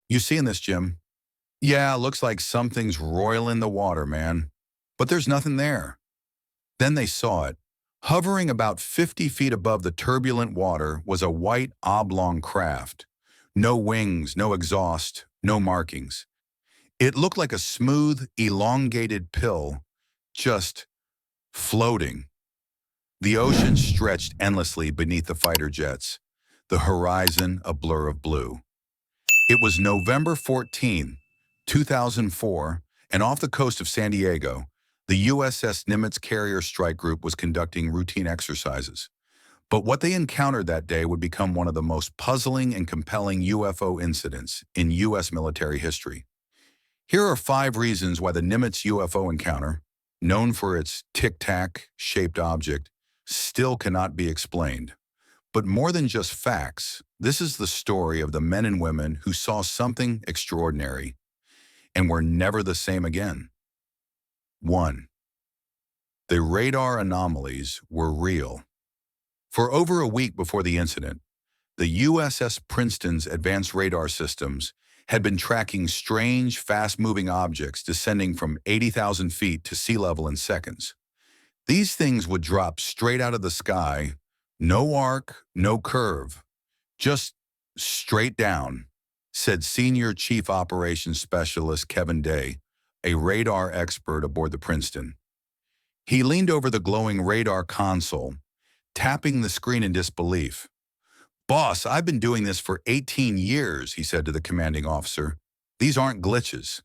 You seeing this, Jim? Yeah, looks like something's roiling the water, man. But there's nothing there. Then they saw it. Hovering about 50 feet above the turbulent water was a white oblong craft. No wings, no exhaust, no markings. It looked like a smooth, elongated pill, just floating. The ocean stretched endlessly beneath the fighter jets, the horizon a blur of blue. It was November 14, 2004, and off the coast of San Diego, the USS Nimitz carrier strike group was conducting routine exercises. But what they encountered that day would become one of the most puzzling and compelling UFO incidents in U.S. military history. Here are 5 reasons why the Nimitz UFO encounter, known for its tic-tac-shaped object, still cannot be explained. But more than just facts, this is the story of the men and women who saw something extraordinary and were never the same again. 1. The radar anomalies were real. For over a week before the incident, the USS Princeton's advanced radar systems had been tracking strange, fast-moving objects descending from 80,000 feet to sea level in seconds. These things would drop straight out of the sky, no arc, no curve, just straight down, said Senior Chief Operations Specialist Kevin Day, a radar expert aboard the Princeton. He leaned over the glowing radar console, tapping the screen in disbelief. "Boss, I've been doing this for 18 years, he said to the commanding officer. "These aren't glitches."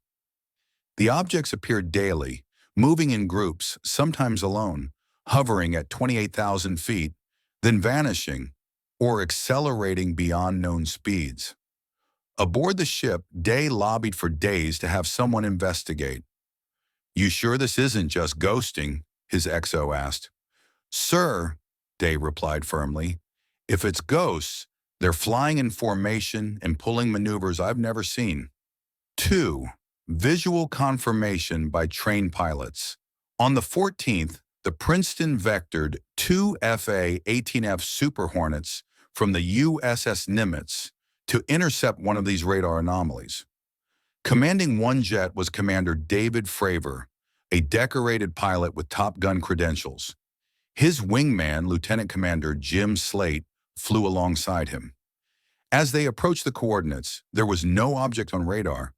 The objects appeared daily, moving in groups, sometimes alone, hovering at 28,000 feet, then vanishing or accelerating beyond known speeds. Aboard the ship, Day lobbied for days to have someone investigate. "You sure this isn't just ghosting?" his XO asked. "Sir," Day replied firmly, "if it's ghosts, they're flying in formation and pulling maneuvers I've never seen." 2. Visual confirmation by trained pilots. On the 14th, the Princeton vectored 2 FA-18F Super Hornets from the USS Nimitz to intercept one of these radar anomalies. Commanding one jet was Commander David Fravor, a decorated pilot with Top Gun credentials. His wingman, Lieutenant Commander Jim Slate, flew alongside him. As they approached the coordinates, there was no object on radar,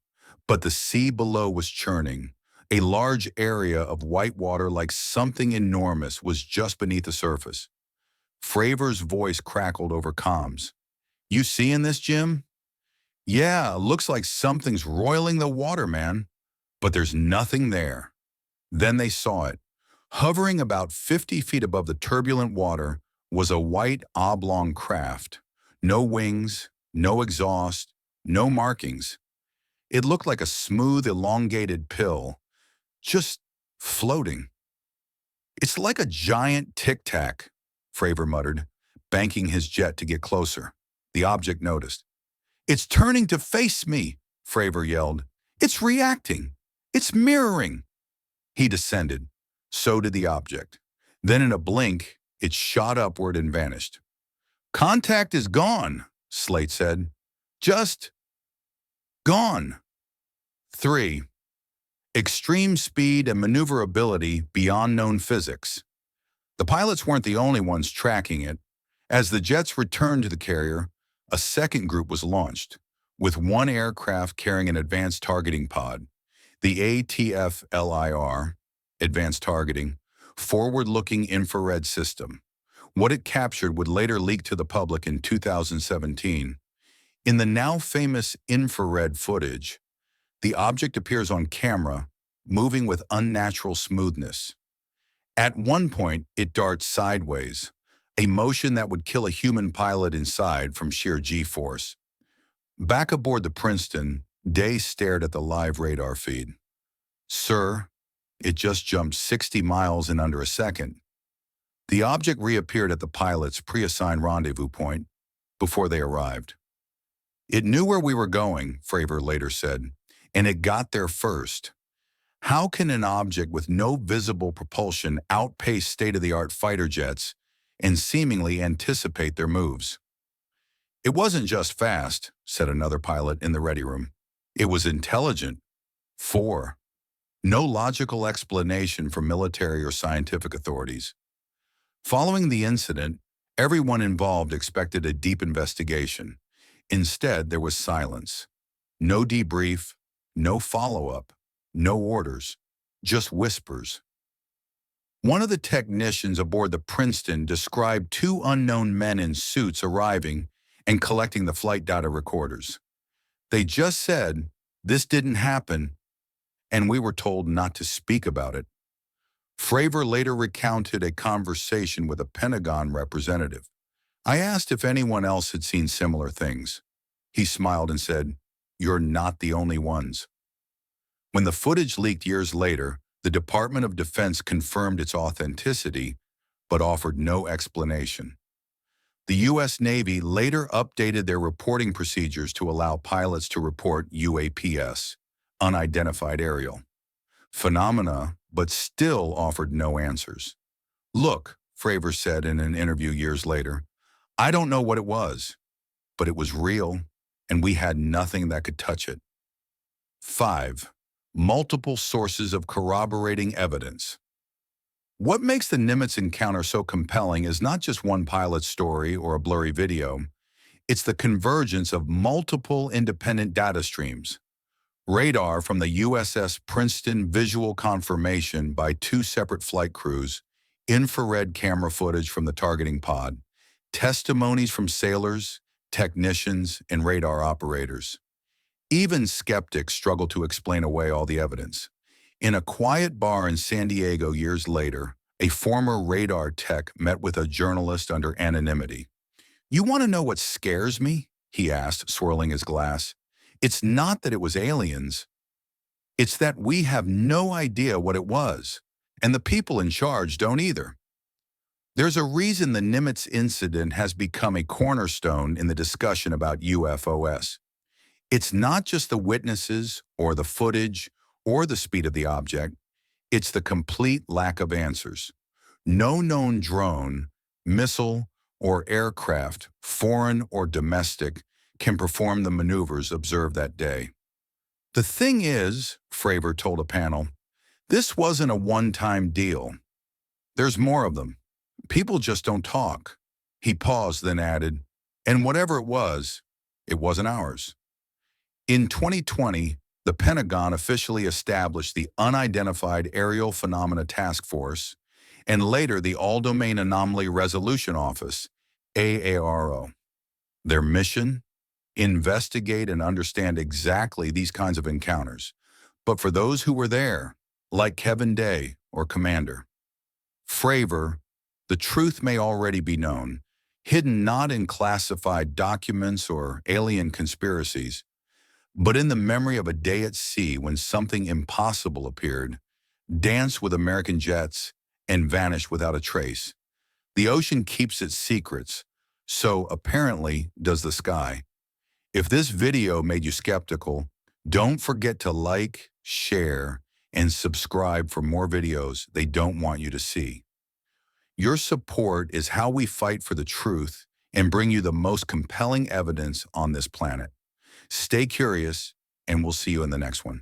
but the sea below was churning. A large area of white water like something enormous was just beneath the surface. Fravor's voice crackled over comms. "You seeing this, Jim?" "Yeah, looks like something's roiling the water, man." But there's nothing there. Then they saw it. Hovering about 50 feet above the turbulent water was a white oblong craft. No wings, no exhaust, no markings. It looked like a smooth, elongated pill, just floating. "It's like a giant tic-tac," Fravor muttered, banking his jet to get closer. The object noticed. "It's turning to face me," Fravor yelled. "It's reacting. It's mirroring." He descended. So did the object. Then in a blink, it shot upward and vanished. "Contact is gone," Slate said. "Just gone." 3. Extreme speed and maneuverability beyond known physics. The pilots weren't the only ones tracking it. As the jets returned to the carrier, a second group was launched, with one aircraft carrying an advanced targeting pod, the ATF-LIR, Advanced Targeting, Forward-Looking Infrared System. What it captured would later leak to the public in 2017. In the now famous infrared footage, the object appears on camera, moving with unnatural smoothness. At one point, it darts sideways, a motion that would kill a human pilot inside from sheer G-force. Back aboard the Princeton, Day stared at the live radar feed. "Sir, it just jumped 60 miles in under a second." The object reappeared at the pilot's pre-assigned rendezvous point before they arrived. "It knew where we were going," Fravor later said, "and it got there first." How can an object with no visible propulsion outpace state-of-the-art fighter jets and seemingly anticipate their moves? "It wasn't just fast," said another pilot in the ready room. It was intelligent. 4. No logical explanation from military or scientific authorities. Following the incident, everyone involved expected a deep investigation. Instead, there was silence. No debrief, no follow-up, no orders, just whispers. One of the technicians aboard the Princeton described two unknown men in suits arriving and collecting the flight data recorders. They just said, "This didn't happen," and we were told not to speak about it. Fravor later recounted a conversation with a Pentagon representative. I asked if anyone else had seen similar things. He smiled and said, "You're not the only ones." When the footage leaked years later, the Department of Defense confirmed its authenticity, but offered no explanation. The U.S. Navy later updated their reporting procedures to allow pilots to report UAPs, unidentified aerial phenomena, but still offered no answers. "Look," Fravor said in an interview years later, "I don't know what it was, but it was real, and we had nothing that could touch it." 5. Multiple sources of corroborating evidence. What makes the Nimitz encounter so compelling is not just one pilot's story or a blurry video. It's the convergence of multiple independent data streams. Radar from the USS Princeton visual confirmation by two separate flight crews, infrared camera footage from the targeting pod, testimonies from sailors, technicians, and radar operators. Even skeptics struggle to explain away all the evidence. In a quiet bar in San Diego years later, a former radar tech met with a journalist under anonymity. "You want to know what scares me?" he asked, swirling his glass. "It's not that it was aliens. It's that we have no idea what it was, and the people in charge don't either." There's a reason the Nimitz incident has become a cornerstone in the discussion about UFOs. It's not just the witnesses or the footage or the speed of the object. It's the complete lack of answers. No known drone, missile, or aircraft, foreign or domestic, can perform the maneuvers observed that day. "The thing is," Fravor told a panel, "this wasn't a one-time deal. There's more of them. People just don't talk." He paused, then added, "And whatever it wasn't ours." In 2020, the Pentagon officially established the Unidentified Aerial Phenomena Task Force, and later the All-Domain Anomaly Resolution Office, AARO. Their mission? Investigate and understand exactly these kinds of encounters. But for those who were there, like Kevin Day or Commander Fravor, the truth may already be known, hidden not in classified documents or alien conspiracies, but in the memory of a day at sea when something impossible appeared, danced with American jets, and vanished without a trace. The ocean keeps its secrets, so apparently does the sky. If this video made you skeptical, don't forget to like, share, and subscribe for more videos they don't want you to see. Your support is how we fight for the truth and bring you the most compelling evidence on this planet. Stay curious, and we'll see you in the next one.